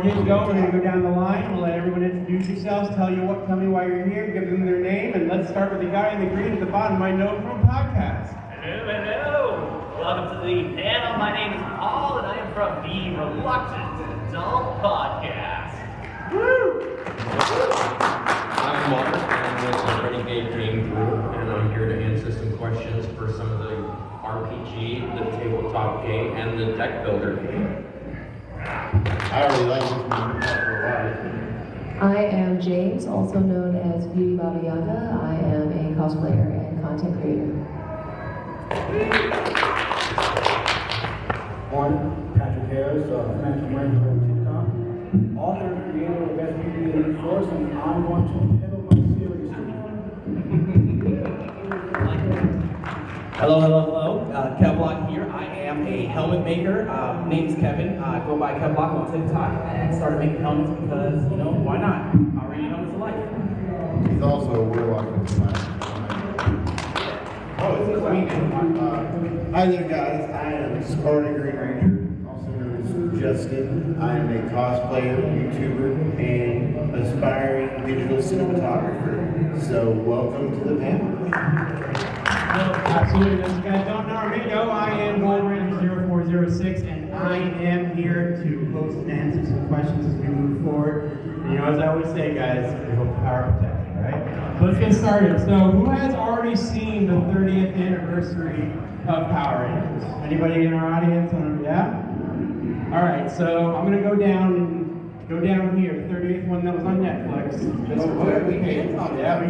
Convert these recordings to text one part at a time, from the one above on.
getting going, we're going to go down the line. We'll let everyone introduce yourselves, tell me why you're here, give them their name, and let's start with the guy in the green at the bottom. I know from podcast. Hello. Welcome to the panel. My name is Paul, and I am from the Reluctant Adult Podcast. Woo! I'm Mark, I'm with the Renegade Game Group, and I'm here to answer some questions for some of the RPG, the tabletop game, and the deck builder game. I already like this movie for a while. I am James, also known as Beauty Baba Yaga. I am a cosplayer and content creator. One, Patrick Harris, financial manager on TikTok, author and creator of Best Beauty Elite Source, and I'm going to head up my series. Hello. Kevlock here. I am a helmet maker. Name's Kevin. I go by Kevlock on TikTok and started making helmets because, why not? I already helmets alike. He's also a warlock in the Hi there, guys. I am Sparta Green Ranger, also known as Justin. I am a cosplayer, YouTuber, and aspiring digital cinematographer. So, welcome to the panel. Absolutely. As you guys don't know me, I am GoldRanger0406, and I am here to host and answer some questions as we move forward. As I always say, guys, we hope the power protects you, right? So let's get started. So, who has already seen the 30th anniversary of Power Rangers? Anybody in our audience? Yeah? All right. So I'm gonna go down here. The 30th one that was on Netflix. We can talk about it.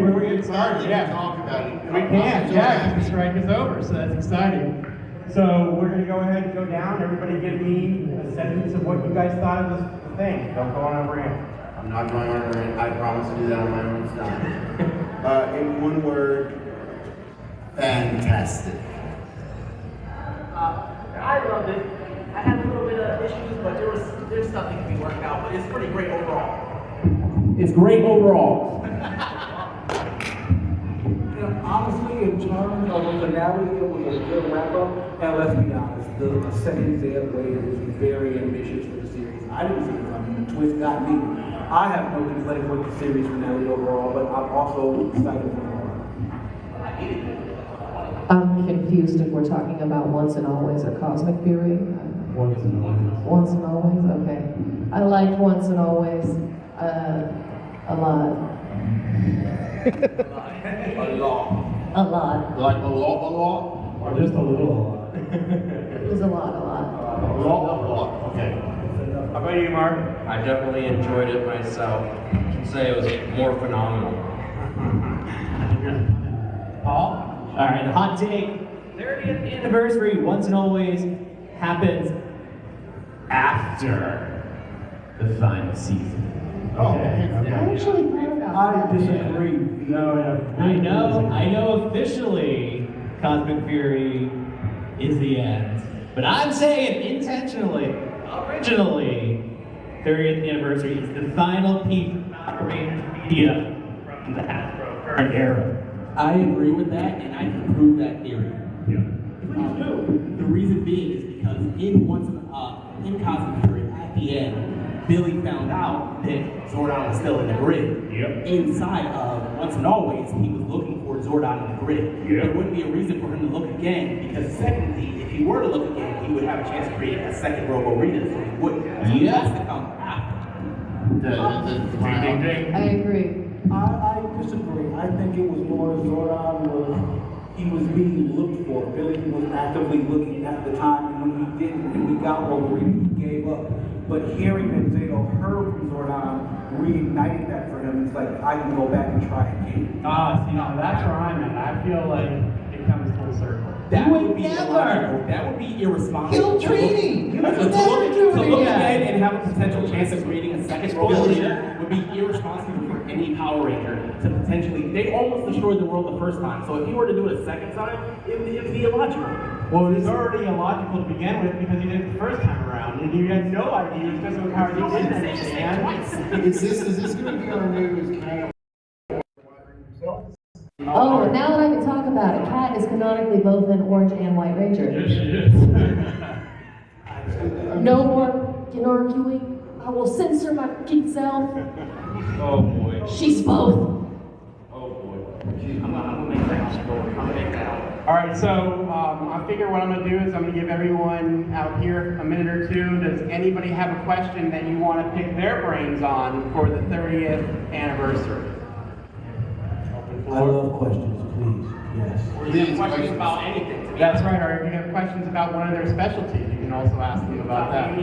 We're gonna get started. Yeah. Talk about it. We can, because the strike is over, so that's exciting. So we're going to go ahead and go down. Everybody give me a sentence of what you guys thought of the thing. Don't go on a rant. I'm not going on a rant. I promise to do that on my own time. In one word, fantastic. I loved it. I had a little bit of issues, but there's something to be worked out. But it's pretty great overall. It's great overall. Honestly, in terms of the finale, it was a good wrap-up. And let's be honest, the second Zed wave was very ambitious for the series. I didn't see it coming. The twist got me. I have no complaint with the series finale overall, but I'm also excited for more. I'm confused if we're talking about Once and Always or Cosmic Fury. Once and always. Once and Always, okay. I liked Once and Always a lot. A lot. Like a lot? Or just a little. It was a lot. A lot. Okay. How about you, Mark? I definitely enjoyed it myself. I can say it was more phenomenal. Paul? All right, the hot take. 30th anniversary, Once and Always, happens after the final season. I disagree. I know officially Cosmic Fury is the end. But I'm saying intentionally, originally, 30th anniversary is the final piece of Power Rangers media from the Hasbro current era. I agree with that, and I can prove that theory. The reason being is because in Cosmic Fury, at the end, Billy found out that Zordon was still in the grid. Yep. Inside of Once and Always, he was looking for Zordon in the grid. Yep. There wouldn't be a reason for him to look again, because secondly, if he were to look again, he would have a chance to create a second Robo Rita, so he wouldn't. So he has to come after. I agree. I disagree. I think it was more Zordon he was being looked for. Billy was actively looking at the time, and when he didn't, when we got Wolverine, he gave up. But hearing that Zeno heard from Zordon reignited that for him. It's like, I can go back and try again. That's where I'm at. I feel like it comes full circle. That would be illogical. That would be irresponsible. Kill Trini! To look ahead and have a potential chance of creating a second Robo Rita would be irresponsible for any Power Ranger to potentially. They almost destroyed the world the first time. So if you were to do it a second time, it would be illogical. Well, it was already illogical to begin with because he did it the first time around, and you had no idea because of how he didn't understand. Is this going to be our news kind of Oh, and now that I can talk about it, Kat is canonically both an Orange and White Ranger. Yes, she is. No more arguing. I will censor my fucking self. Oh boy. She's both. Oh boy. I'm gonna make that score. I'm gonna make that out. All right, so I figure what I'm going to do is I'm going to give everyone out here a minute or two. Does anybody have a question that you want to pick their brains on for the 30th anniversary? Open I floor. love questions, please. Yes. Or you have questions about anything. That's right, or if you have questions about one of their specialties, you can also ask them about that.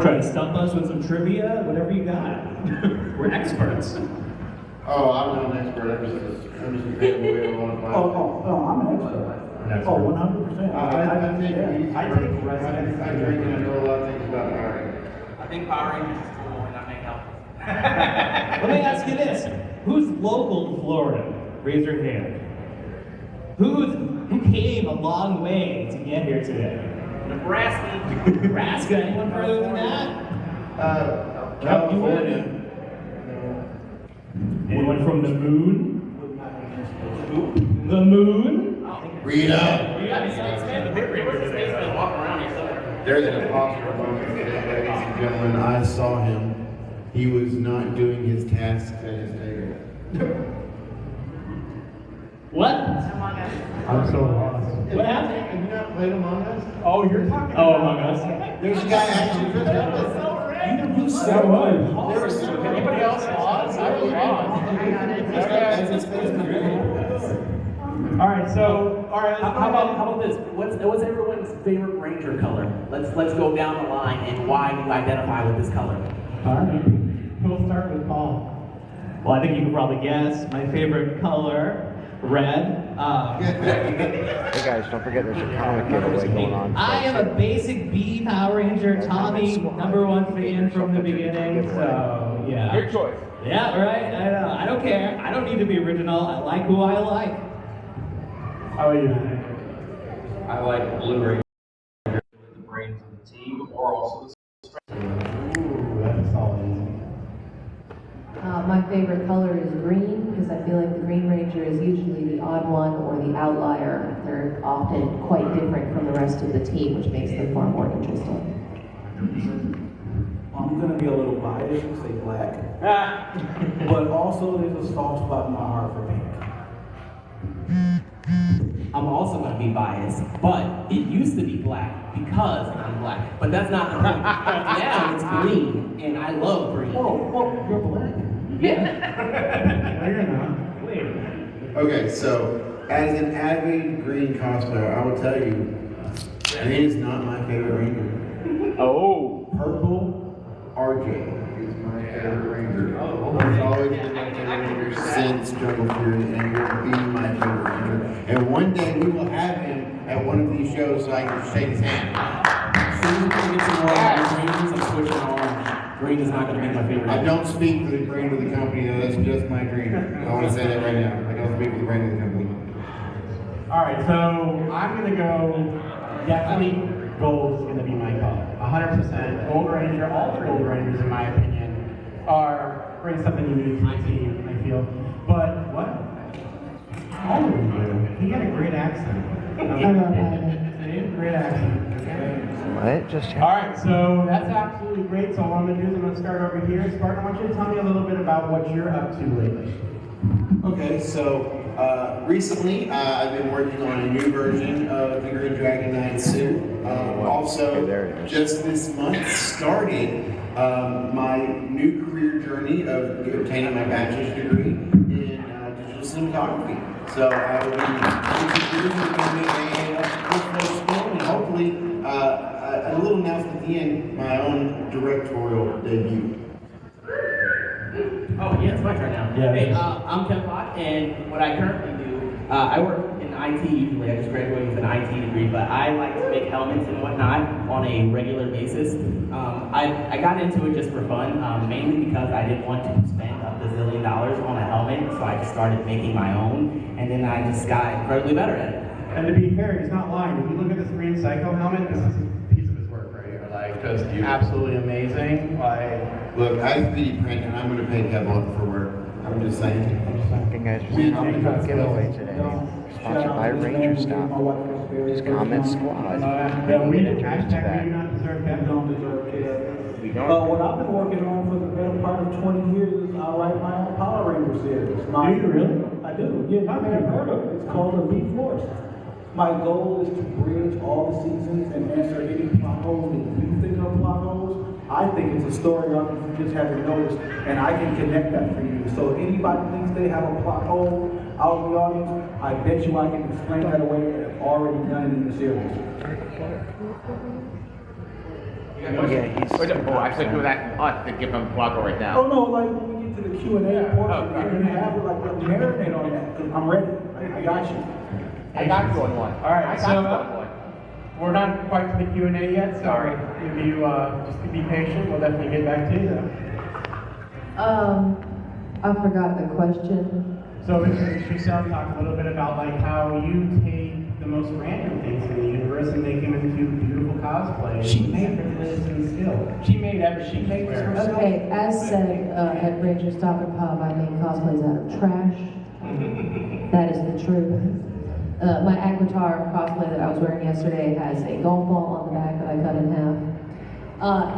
Try to stump us with some trivia, whatever you got. We're experts. Oh, I'm not an expert. I'm just a fanboy of one of my. Oh, I'm an expert. Oh, 100%. I think I drink and I know a lot of things about Power Rangers. I think Power Rangers is cool and I make help. Let me ask you this. Who's local to Florida? Raise your hand. Who came a long way to get here today? Nebraska. Nebraska? Anyone further than that? California. Anyone from the moon? The moon? Read up. Walking around here somewhere. There's an imposter among us today, ladies and gentlemen. I saw him. He was not doing his tasks at his table. What? I'm so lost. What happened? Have you not played Among Us? Oh, you're talking Oh, about Among Us. There's a guy actually with us. You said what? Anybody else lost? I was lost. All right, so How about this? What's everyone's favorite Ranger color? Let's go down the line and why you identify with this color. all right. We'll start with Paul. Well, I think you can probably guess. My favorite color, red. Hey guys, don't forget there's a comic giveaway going on. I am a basic B Power Ranger. Tommy, #1 fan from the beginning. So yeah. Great choice. Yeah, right. I know. I don't care. I don't need to be original. I like who I like. How are you? I like Blue Ranger with the brains of the team, or also the Ooh, that's solid. My favorite color is green because I feel like the Green Ranger is usually the odd one or the outlier. They're often quite different from the rest of the team, which makes them far more interesting. I'm gonna be a little biased and say black. But also there's a soft spot in my heart for pink. I'm also going to be biased, but it used to be black because I'm black. But that's not the point. Now it's green, and I love green. Oh, you're black? Yeah. No, you're not. Wait. Okay, so as an avid green cosplayer, I will tell you, green is not my favorite ranger. Oh. Purple RJ is my favorite ranger. He's always been my favorite ranger since Jungle Fury, and will be my favorite ranger. And one day we will have him at one of these shows so I can shake his hand. As soon as we get some more Rangers, I'm switching orange. Green is not going to be my favorite. I don't speak for the brand of the company, though. That's just my dream. I want to say that right now. I don't speak for the brand of the company. All right, so I'm going to go definitely gold is going to be my color. 100%. Gold Ranger, all the Gold Rangers, in my opinion, bring something unique to the team, I feel. But what? All of them do. He had a great accent. Great accent. What? Just All right, so that's absolutely great. So what I'm going to do is I'm going to start over here. Spartan, I want you to tell me a little bit about what you're up to lately. Okay, so recently I've been working on a new version of the Green Dragon Knight suit. Also, just this month started my new career journey of obtaining my bachelor's degree in digital cinematography. So I will be becoming a full school and hopefully a little announcement at the end, my own directorial debut. Oh, yeah, it's my turn now. Yeah. Hey, I'm Ken Locke, and what I currently do, I work in IT usually. I just graduated with an IT degree, but I like to make helmets and whatnot on a regular basis. I got into it just for fun, mainly because I didn't want to spend $1 bazillion on a helmet, so I just started making my own, and then I just got incredibly better at it. And to be fair, he's not lying. If you look at this green Psycho helmet, this is a piece of his work right here. Like, just absolutely amazing. Like, Look, I 3D print and I'm going to pay Kevlar for work. I'm just saying. Okay guys, there's a comic book giveaway today. Sponsored by Rangerstop. Just comment squad. yeah, You we can do enter into hashtag we do that. not deserve You that. don't deserve care. What I've been working on for the better part of 20 years is I write my own Power Ranger series. Do you really? I do. Yeah, you may have heard of it. It's called The V-Force. My goal is to bridge all the seasons and answer any plot holes that you think are plot holes. I think it's a story arc you just haven't noticed, and I can connect that for you. So if anybody thinks they have a plot hole out in the audience, I bet you I can explain that away and I've already done it in the series. I clicked with that to give them a block right now. Oh no, like when we get to the Q&A portion, you're gonna have like a marinate on that, because I'm ready. I got you. I got you on one. All right, I so got you on one. we're not quite to the Q&A yet. Sorry. If you just be patient, we'll definitely get back to you though. I forgot the question. So Giselle talked a little bit about like how you take the most random things in the universe and make them into beautiful cosplay. She made effortless and skill. She made everything. She made herself. Okay, as said at Rangerstop and Pub, I make cosplays out of trash. That is the truth. My Avatar cosplay that I was wearing yesterday has a golf ball on the back that I cut in half.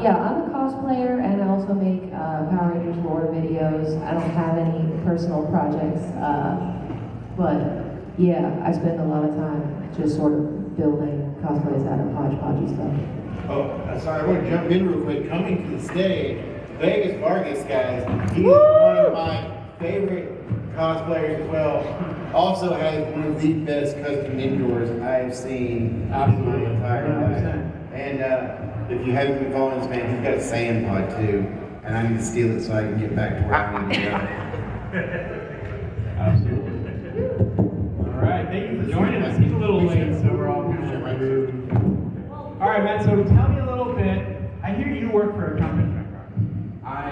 Yeah, I'm a cosplayer and I also make Power Rangers lore videos. I don't have any personal projects, but yeah, I spend a lot of time just sort of building cosplays out of hodgepodgey stuff. Oh, sorry, I want to jump in real quick. Coming to the stage, Vegas Vargas, guys. He is one of my favorite cosplayers as well. Also has one of the best custom indoors I've seen in my entire life. And if you haven't been following this man, he's got a sand pod too. And I need to steal it so I can get back to where I need to go. Absolutely. All right, thank you for joining us. He's a little late, so we're all kind of rude. All right, Matt, so tell me a little bit. I hear you work for a company. I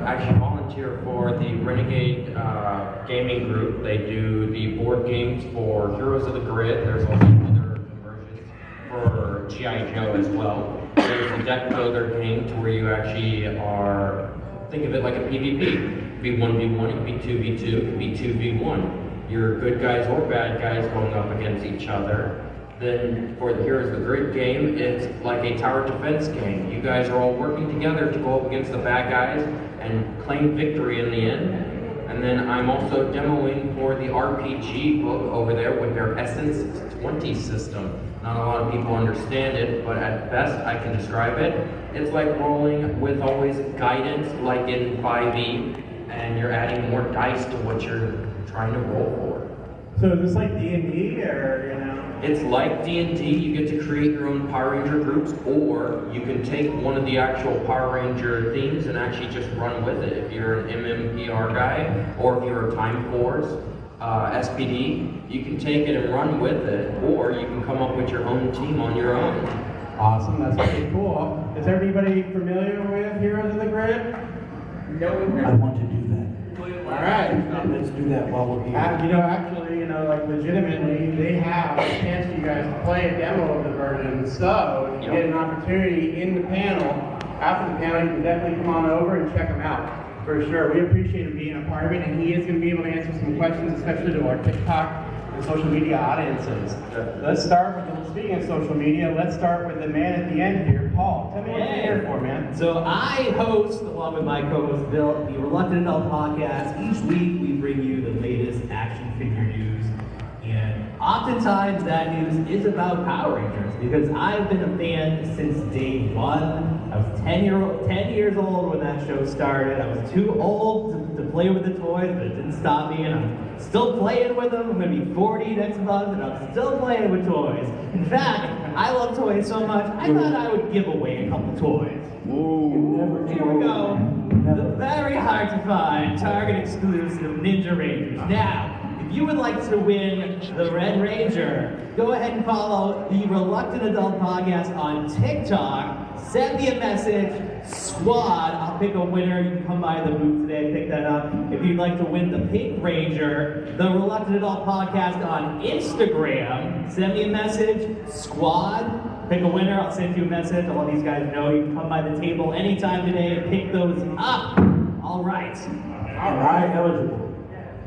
actually volunteer for the Renegade gaming group. They do the board games for Heroes of the Grid. There's also other conversions for G.I. Joe as well. There's a deck builder game to where you actually are, think of it like a PvP. Be 1v1, it could be 2v2, it could be 2v1. You're good guys or bad guys going up against each other. Then for the Heroes of the Grid game, it's like a tower defense game. You guys are all working together to go up against the bad guys and claim victory in the end. And then I'm also demoing for the RPG book over there with their Essence 20 system. Not a lot of people understand it, but at best I can describe it. It's like rolling with always guidance, like in 5e, and you're adding more dice to what you're trying to roll for. So is this like D&D or, you know? It's like D&D, you get to create your own Power Ranger groups, or you can take one of the actual Power Ranger themes and actually just run with it. If you're an MMPR guy, or if you're a Time Force, SPD, you can take it and run with it, or you can come up with your own team on your own. Awesome, that's pretty cool. Is everybody familiar with Heroes of the Grid? I want to do that. All right. Let's do that while we're here. Actually, like legitimately, they have a chance for you guys to play a demo of the version. So if you get an opportunity in the panel, after the panel, you can definitely come on over and check them out. For sure. We appreciate him being a part of it, and he is going to be able to answer some questions, especially to our TikTok and social media audiences. Let's start with, speaking of social media, let's start with the man at the end here, Paul. Tell me what you're here for, man. So I host, along with my co-host Bill, the Reluctant Adult Podcast. Each week we bring you the latest action figure news. And oftentimes that news is about Power Rangers, because I've been a fan since day one. I was 10 years old when that show started. I was too old to play with the toys, but it didn't stop me, and I'm still playing with them. I'm going to be 40 next month, and I'm still playing with toys. In fact, I love toys so much, I thought I would give away a couple toys. Ooh. Here we go. The very hard to find Target exclusive Ninja Rangers. Now, if you would like to win the Red Ranger, go ahead and follow the Reluctant Adult Podcast on TikTok. Send me a message, squad. I'll pick a winner. You can come by the booth today and pick that up. If you'd like to win the Pink Ranger, the Reluctant Adult Podcast on Instagram, send me a message, squad. Pick a winner. I'll send you a message. I'll let these guys know. You can come by the table anytime today and pick those up. All right. All right, eligible.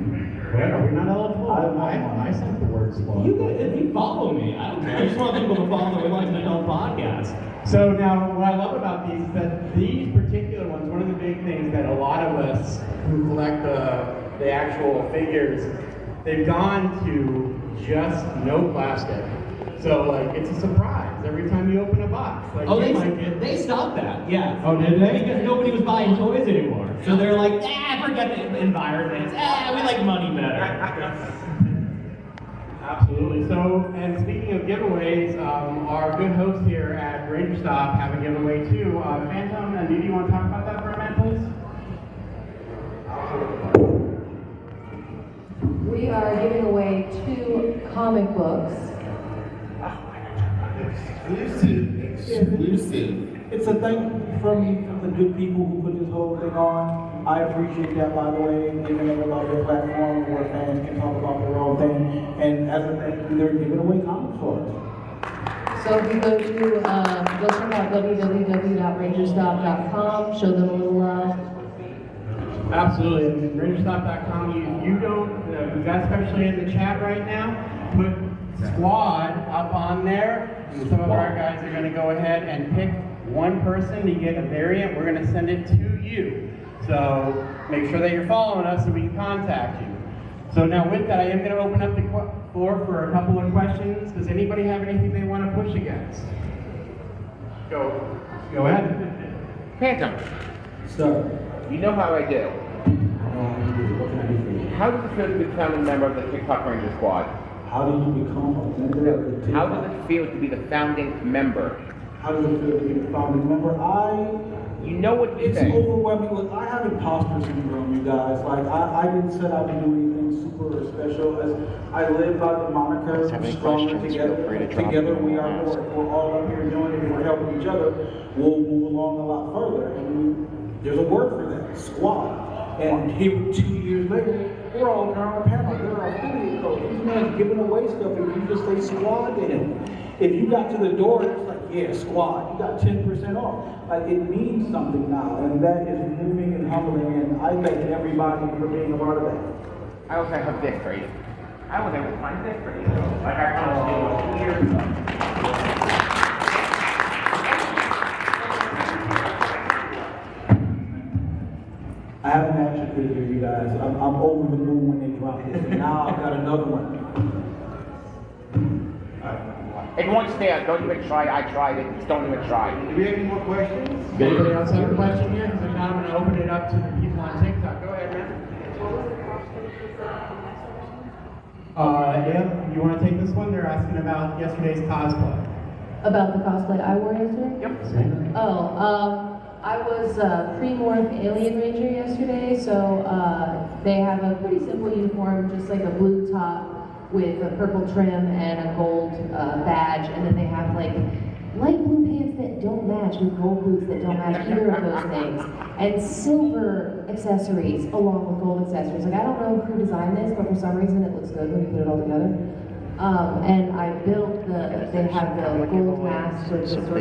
Wait, are we not eligible? I sent the word squad. If you follow me, I don't care. I just want people to follow the Like an Adult podcast. So now, what I love about these is that these particular ones, one of the big things that a lot of us who collect the actual figures, they've gone to just no plastic. So like, it's a surprise every time you open a box. Like, Oh, you might get... they stopped that, yeah. Oh, did they? Because nobody was buying toys anymore. So they're like, forget the environment. We like money better. Absolutely. So, and speaking of giveaways, our good hosts here at Rangerstop have a giveaway too. Phantom and Dee, you want to talk about that for a minute, please? We are giving away 2 comic books. Exclusive. It's a thing from the good people who put this whole thing on. I appreciate that, by the way, giving everybody a platform where fans can talk about their own thing. And as a thank you, they're giving away comics for us. So if you go to, go check out www.rangerstop.com, show them a little love. Absolutely. And Rangerstop.com, you don't, you guys especially in the chat right now, put squad up on there. And some of our guys are going to go ahead and pick one person to get a variant. We're going to send it to you. So make sure that you're following us so we can contact you. So now with that, I am going to open up the floor for a couple of questions. Does anybody have anything they want to push against? Go ahead. Phantom, Sir, you know how I do. what can I do for you? How does it feel to become a member of the TikTok Ranger Squad? How do you become a member of the How does it feel to be the founding member? How does it feel to be a founding member? You know what to It's say. overwhelming. Look, I have imposter syndrome, you guys. Like, I didn't set out to do anything super special. As I live by the moniker, Have any stronger questions, together. feel free to drop Together them we in are the more. If we're all up here doing it and we're helping each other, we'll move along a lot further. And there's a word for that, squad. And here 2 years later, we're all in our panel. They're our affiliate code. These men giving away stuff and you just say squad to him. If you got to the door, it's like, yeah, squad, you got 10% off. Like, it means something now, and that is moving and humbling, and I thank everybody for being a part of that. I was able to dick for you. I was able to find dick for you. Like I promised you 2 years ago. I have an action figure, you guys. I'm over the moon when they drop this, and now I've got another one. If you want to stay out, don't even try. I tried it. Just don't even try. Do we have any more questions? Anybody else have a question here? Because if not, I'm going to open it up to the people on TikTok. Go ahead, man. Yeah, you want to take this one? They're asking about yesterday's cosplay. About the cosplay I wore yesterday? Yep. I was pre-morph Alien Ranger yesterday, so they have a pretty simple uniform, just like a blue top with a purple trim and a gold badge, and then they have like light blue pants that don't match with gold boots that don't match either of those things, and silver accessories along with gold accessories. Like, I don't know who designed this, but for some reason it looks good when you put it all together. And I built they have the gold mask with the sort of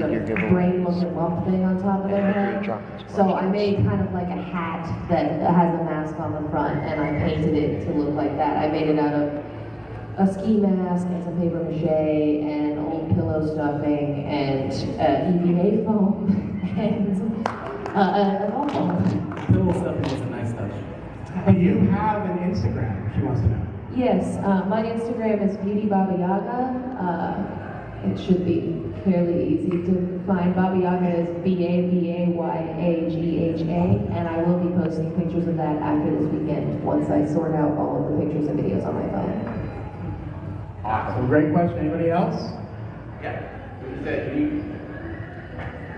brain-looking lump thing on top of their head. So I made kind of like a hat that has a mask on the front, and I painted it to look like that. I made it out of a ski mask and some paper mache and old pillow stuffing and EVA foam and a golf ball. Pillow stuffing is a nice touch. And you have an Instagram, she wants to know. Yes, my Instagram is Beauty Baba Yaga. It should be fairly easy to find. Baba Yaga is BABAYAGHA, and I will be posting pictures of that after this weekend once I sort out all of the pictures and videos on my phone. Awesome, great question. Anybody else? Yeah.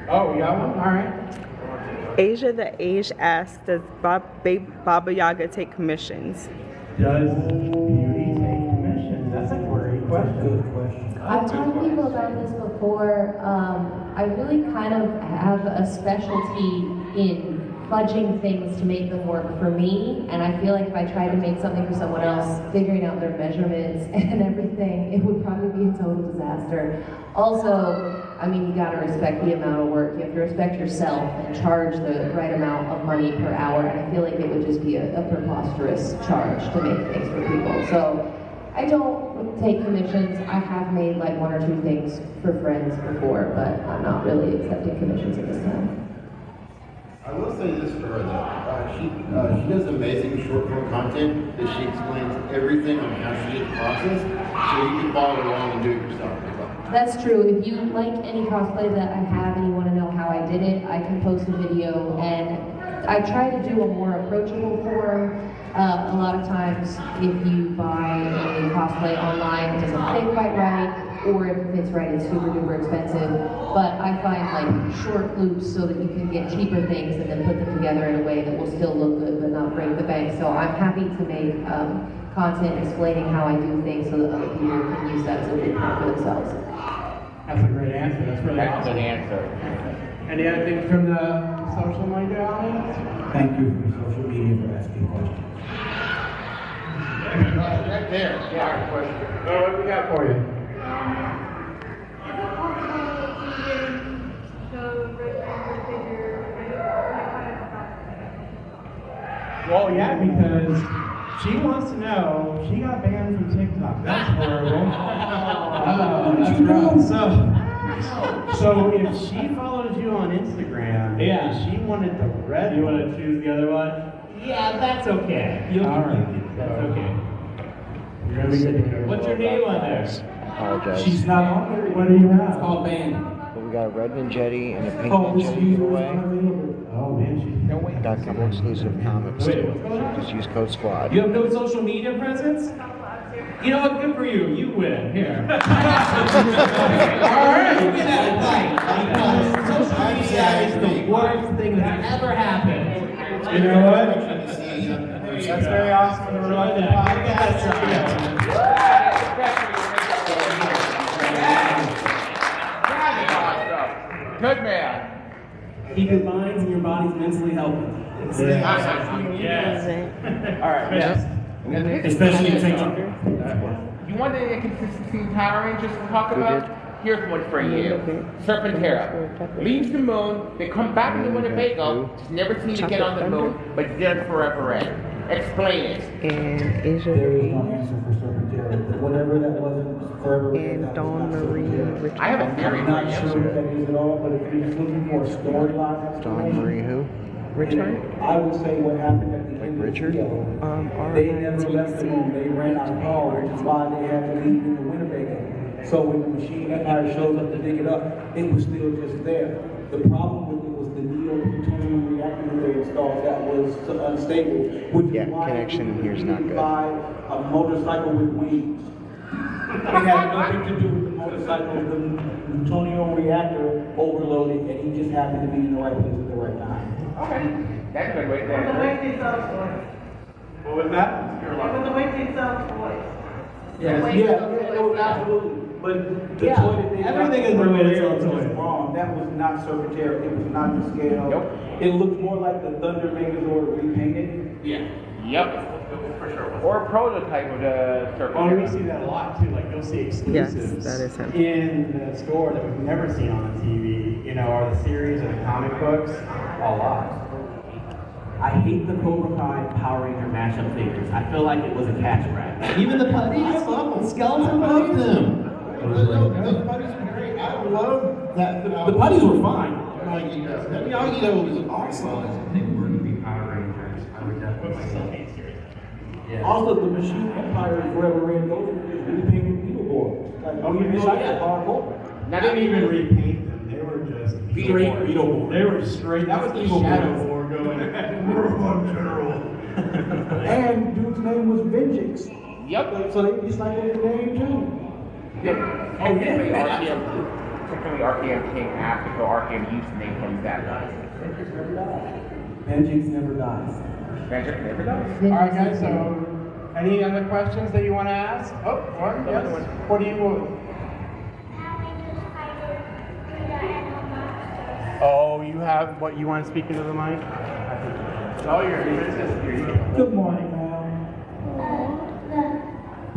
Oh, we got one? All right. Asia the Age asks, does Baba Yaga take commissions? Does beauty take commissions? That's a great question. Good question. I've talked to people about this before. I really kind of have a specialty in fudging things to make them work for me, and I feel like if I tried to make something for someone else, figuring out their measurements and everything, it would probably be a total disaster. Also, I mean, you gotta respect the amount of work. You have to respect yourself and charge the right amount of money per hour. And I feel like it would just be a preposterous charge to make things for people. So I don't take commissions. I have made like 1 or 2 things for friends before, but I'm not really accepting commissions at this time. I will say this for her though. She does amazing short form content that she explains everything on how she did the process, so you can follow along and do it yourself as well. That's true. If you like any cosplay that I have and you want to know how I did it, I can post a video, and I try to do a more approachable form. A lot of times, if you buy a cosplay online, it doesn't fit quite right, or if it fits right, it's super duper expensive. But I find like short loops so that you can get cheaper things and then put them together in a way that will still look good but not break the bank. So I'm happy to make content explaining how I do things so that other people can use that as a blueprint for themselves. That's a great answer. That's really That's awesome. an answer. Any other things from the social media audience? Thank you for social media for asking questions. Right there. Yeah, question. Oh, what do we got for you? Well, yeah, because she wants to know, she got banned from TikTok. That's horrible. Oh, that's rough. So if she follows you on Instagram, Yeah. she wanted the red. You want to choose the other one? Yeah, that's okay. All right. That's okay. You're gonna be good to go. What's your name on there? Apologize. She's not on there. What do you It's have? called band. But we got a red Ninjetti and a pink Oh, this Ninjetti user is giveaway. unavailable. Oh man, she's I got a couple exclusive comics. Wait, what's going on? Just use code SQUAD. You have no social media presence? You know what? Good for you. You win. Here. All right. You get that fight because social media is the worst thing that's ever happened. You know what? That's very awesome to run the podcast. Good man. Keep your minds and your bodies mentally healthy. Yes. All right. Yes. Especially in TikTok. You want the inconsistency in Power Rangers to talk about? Here's one for you. Serpentera leaves the moon, they come back into Winnebago, she's never seen to get on the moon, but dead forever end. Explain it. And Asia There is no answer for Serpentera. Whatever that wasn't forever. and that was Dawn not Marie Serpentera. Richard. I have a theory I'm for not you. sure what that is at all, but if you're just looking for a storyline Dawn Marie who? Richard? I would say what happened at the end Richard? of the video. They never left the moon. They ran out of power, which is why they had to leave in the Winnebago. So when the machine empire shows up to dig it up, it was still just there. The problem with it was the neo-plutonium reactor that they installed that was unstable, which Yeah, is why connection they here's not good. buy a motorcycle with wings. It had nothing to do with the motorcycle. The plutonium reactor overloaded, and he just happened to be in the right place at the right time. Okay. That's a good way to answer it. What was that? Yeah, it was absolutely. But the toy that they everything is the way to sell was toys. wrong. That was not Serpentera. It was not the scale. Nope. It looked more like the Thunder Megazord repainted. Yeah. Yep. For sure. Or a prototype of the Well, we Serpentera. see that a lot too. Like you'll see exclusives that is him. in the store that we've never seen on the TV. You know, or the series or the comic books. A lot. I hate the Cobra Kai Power Ranger mashup figures. I feel like it was a cash grab. Even the putties? Skeleton loved them. Those putties are great. I love that. The putties were fine. That Miyagi-Do was awesome. Also, the Machine Empire is forever ran. Those were just repainted Beetleborgs. Like, oh, you missed that hardcore. Now They didn't even repaint them. They were just Straight Beetleborg. They were straight. That was the Evil Shadow War going. Robot General. And dude's name was Vengeance. Yep. So they recycled the name too. Technically, RPM came after, so RPM used to name from that guy. Vengeance never dies. Vengeance never does. All right, guys. So, any other questions that you want to ask? Oh, one. Yes. What do you want? Oh, you have what you want to speak into the mic? Oh, you're Good morning, ma'am. The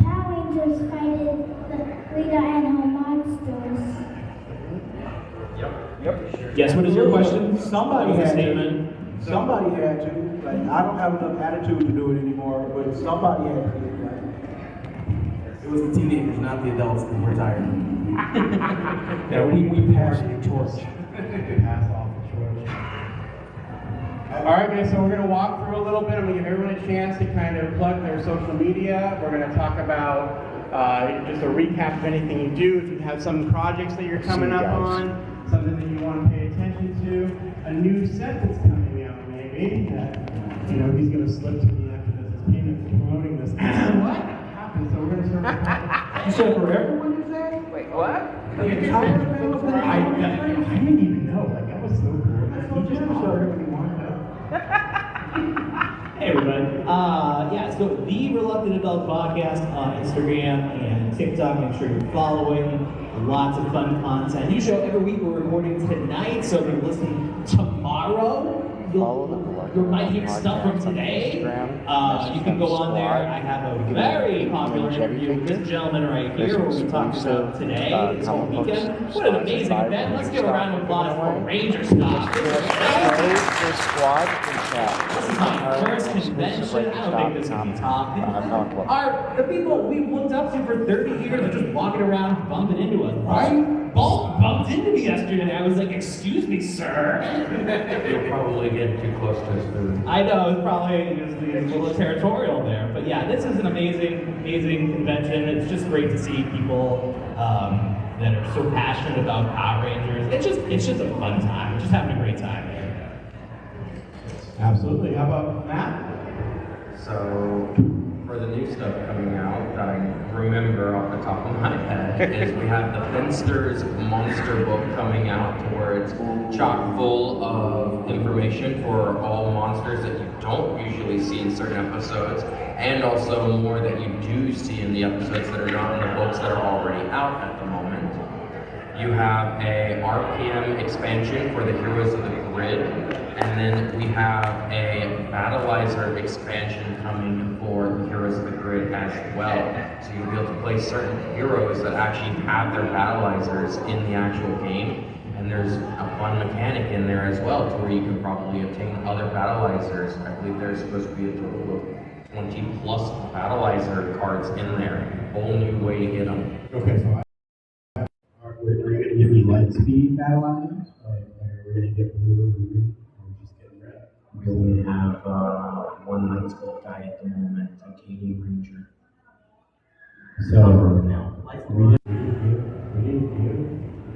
Power Rangers fighted the Rita and her monsters. Yep. Yes, what is your question? Somebody What's the had statement? to. Somebody had to. Like, I don't have enough attitude to do it anymore, but somebody had to do it. Like, It was the teenagers, not the adults, that were tired. yeah, we passed the torch. Pass off the torch. All right, guys, so we're going to walk through a little bit. I'm going to give everyone a chance to kind of plug their social media. We're going to talk about just a recap of anything you do. If you have some projects that you're coming up on, something that you want to pay attention to, a new set that's coming out maybe, that, you know, he's going to slip to me after this payment for promoting this. What happened? So we're going to start. You said for everyone, you say? Wait, what? I didn't even know. Like, that was so cool. He just started when he wanted to. Hey everybody. Yeah, so the Reluctant Adult Podcast on Instagram and TikTok. Make sure you're following. Lots of fun content. New show every week. We're recording tonight, so if you're listening tomorrow, you might hear stuff from today. You can go on there. I have a very popular interview with this gentleman right here where we talked about today, this whole weekend. What an amazing event. Let's give a round of applause for Rangerstop. This is my first convention. I don't think this can be topped. Are the people we've looked up to for 30 years are just walking around bumping into us, right? Bolt bumped into me yesterday. I was like, excuse me, sir. You'll probably get too close to his food. I know, it's probably just a little territorial there. But yeah, this is an amazing convention. It's just great to see people that are so passionate about Power Rangers. It's just a fun time. We're just having a great time. Absolutely. How about Matt? So, for the new stuff coming out that I remember off the top of my head is we have the Finster's Monster Book coming out, to where it's chock full of information for all monsters that you don't usually see in certain episodes, and also more that you do see in the episodes that are not in the books that are already out at the moment. You have a RPM expansion for the Heroes of the Grid, and then we have a Battleizer expansion coming for the Heroes of the Grid as well. So you'll be able to play certain heroes that actually have their Battleizers in the actual game. And there's a fun mechanic in there as well, to where you can probably obtain other Battleizers. I believe there's supposed to be a total of 20 plus Battleizer cards in there. Whole new way to get them. Okay, so we're going to give you light speed battle items, or we're going to get blue or green, or we're just getting red. We only have one light speed guy at the moment, Titanium Ranger. So, no. we didn't do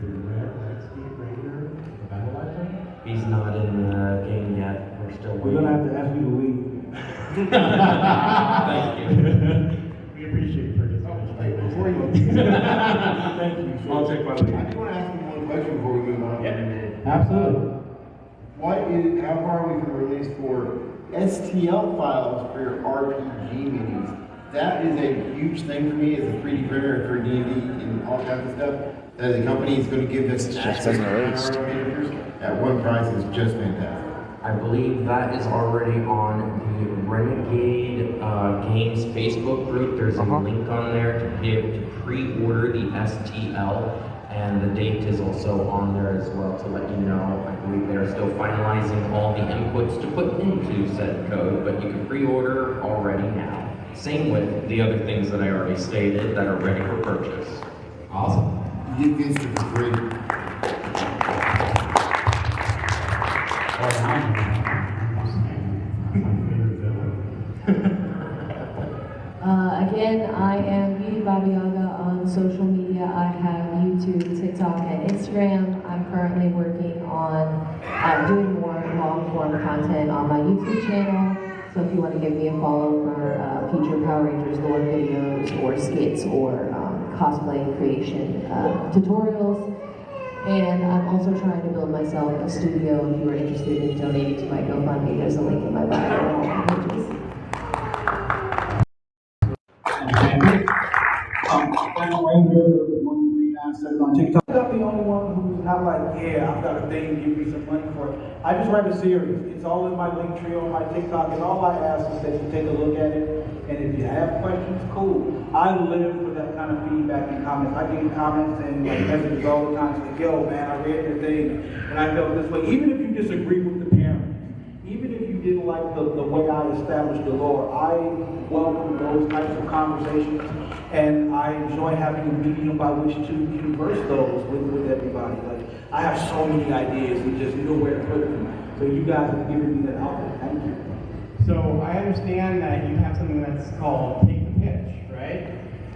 the red light speed ranger, the battle item? He's not in the game yet. We're still We're waiting. gonna have to ask you to leave. Thank you. We appreciate your participation. Before you Thank you. I'll take my leave. I do want to ask you one question before we move on. Absolutely. How far are we from release for STL files for your RPG minis? That is a huge thing for me as a 3D printer for D&D and all kinds of stuff. That the company is going to give us just been released. at one price is just fantastic. I believe that is already on the Renegade Games Facebook group. There's a link on there to be able to pre-order the STL, and the date is also on there as well to let you know. I believe they're still finalizing all the inputs to put into said code, but you can pre-order already now. Same with the other things that I already stated that are ready for purchase. Awesome. You get this for free. Again, I am Beauty Baba Yaga on social media. I have YouTube, TikTok, and Instagram. I'm currently working on doing more long-form content on my YouTube channel. So if you want to give me a follow for future Power Rangers lore videos or skits or cosplay creation tutorials. And I'm also trying to build myself a studio. If you are interested in donating to my GoFundMe, there's a link in my bio on all my pages. Ranger 1397 on TikTok. the only one who's not like, yeah, I've got a thing, give me some money for it. I just write a series. It's all in my link tree on my TikTok, and all I ask is that you take a look at it, and if you have questions, cool. I live for that kind of feedback and comments. I get comments and like messages all the time, like, yo, man, I read your thing, and I felt this way. Even if you disagree with the parents, even if you didn't like the way I established the Lord, I welcome those types of conversations, and I enjoy having a medium by which to converse those with everybody. Like, I have so many ideas and just nowhere to put them. So you guys have given me that outlet. Thank you. So I understand that you have something that's called Take the Pitch, right?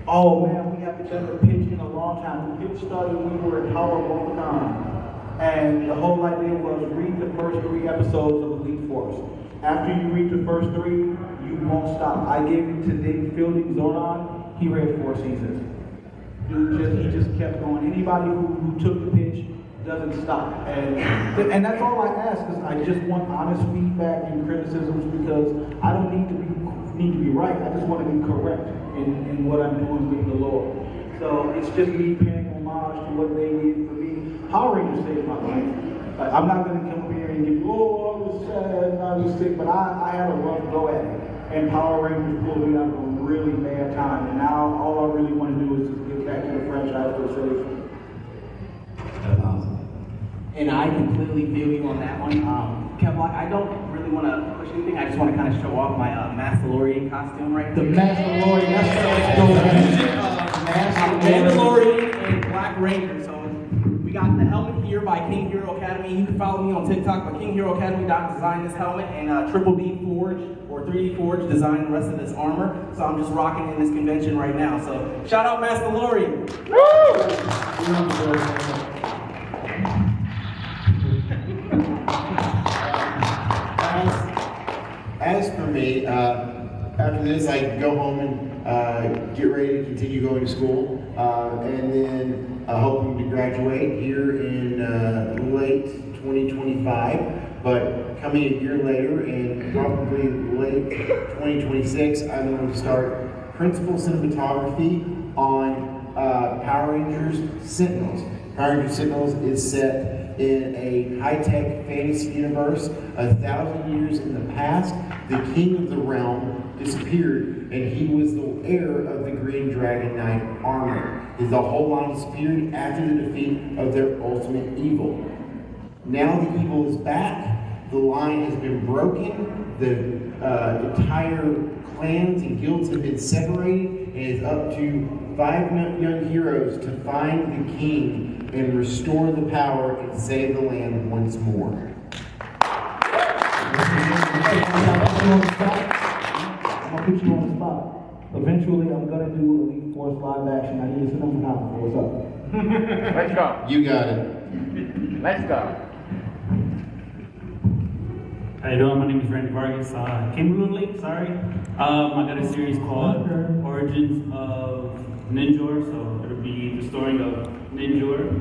Oh man, we haven't done the pitch in a long time. The pitch started when we were at Howard all the time. And the whole idea was read the first 3 episodes of Elite Force. After you read the first 3, you won't stop. I gave it to David Fielding, Zordon. He read 4 seasons. Dude, he just kept going. Anybody who took the pitch doesn't stop. And that's all I ask, is I just want honest feedback and criticisms, because I don't need to be right. I just want to be correct in what I'm doing with the Lord. So it's just me paying homage to what they did for me. Power Rangers saved my life. Like, I'm not going to come here and give you, oh, I was sad and I was sick, but I had a rough go at it. And Power Rangers pulled me out of a really bad time. And now all I really want to do is just give back to the franchise for saved. That's awesome. And I completely feel you on that one. Kevlock, I don't really want to push anything. I just want to kind of show off my Mandalorian costume right The here. Mandalorian, that's Mandalorian and Black Ranger. So we got the helmet here by King Hero Academy. You can follow me on TikTok, but King Hero Academy designed this helmet, and Triple D Forge or 3D Forge designed the rest of this armor. So I'm just rocking in this convention right now. So shout out Mandalorian. As for me, after this, I go home and get ready to continue going to school, and then hoping to graduate here in late 2025. But coming a year later, and probably late 2026, I'm going to start principal cinematography on Power Rangers Sentinels. Power Rangers Sentinels is set in a high-tech fantasy universe. 1,000 years in the past, the king of the realm disappeared, and he was the heir of the Green Dragon Knight armor. The whole line disappeared after the defeat of their ultimate evil. Now the evil is back. The line has been broken. The entire clans and guilds have been separated, and it's up to 5 young heroes to find the king and restore the power and save the land once more. I'm gonna put you on the spot. Eventually, I'm gonna do Elite Force live action. I need a cinematographer. What's up? Let's go. You got it. Let's go. How you doing? My name is Randy Vargas. Came late, sorry. I got a series called Origins of Ninjor, so it'll be the story of Ninjor.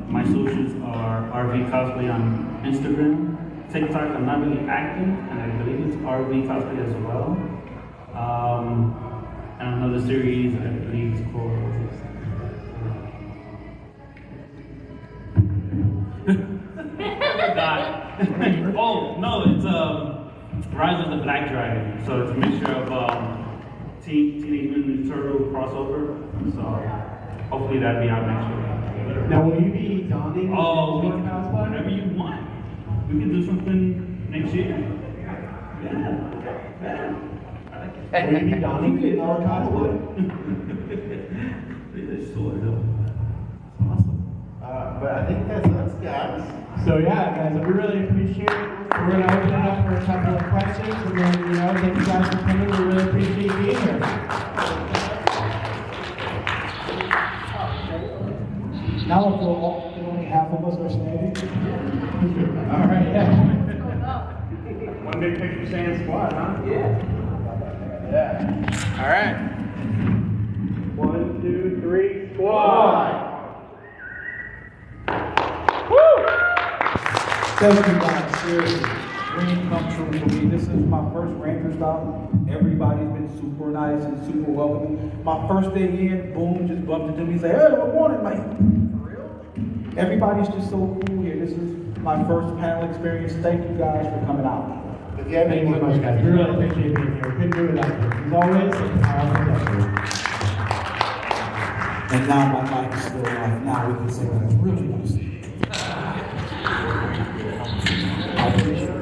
My socials are RV Cosplay on Instagram. TikTok, I'm not really active, and I believe it's RV Cosplay as well. And another series, I believe it's called... Oh, no, it's Rise of the Black Dragon. So it's a mixture of Teenage Mutant Ninja Turtle crossover. So hopefully that'll be out next year. Now, will you be donning cosplay? Whatever you want. We can do something next year. Yeah. Will you be donning your cosplay? It's sort of awesome. But I think that's us, guys. So yeah, guys, we really appreciate it. We're going to open it up for a couple of questions. We're going to, thank you guys for coming. We really appreciate you being here. Now I feel only half of us are standing. All right, yeah. One big picture saying squad, huh? Yeah. All right. 1, 2, 3, squad. Thank you guys, seriously. Dream come true for me. This is my first Rangerstop. Everybody's been super nice and super welcoming. My first day in, boom, just bumped into me and said, hey, good morning, mate. everybody's just so cool here. This is my first panel experience. Thank you guys for coming out. If you have any more questions, guys, we really appreciate being here. Couldn't do it without you. As always, I'll protect you. And now my mic is still on. Now we can say what I really want to say. I appreciate it.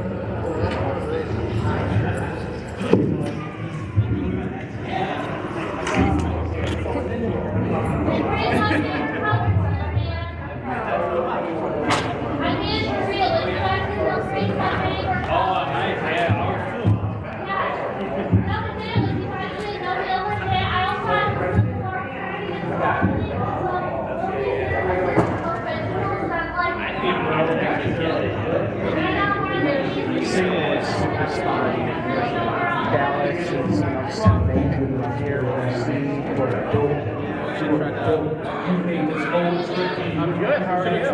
I'm good. How are you?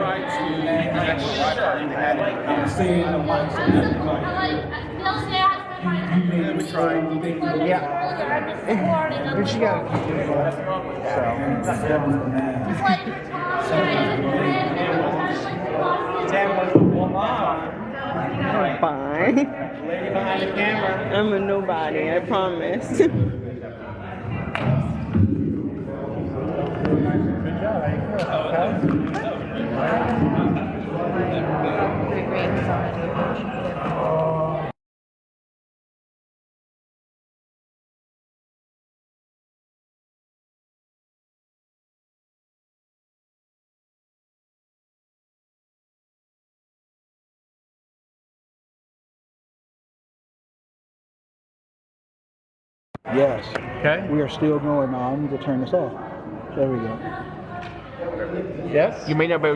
I'm saying the mic so everybody. You made me try. Yeah. And she got a few I'm fine. Lady behind the camera. I'm a nobody, I promise. Yes. Okay. We are still going now. I need to turn this off. There we go. Yes. You may not be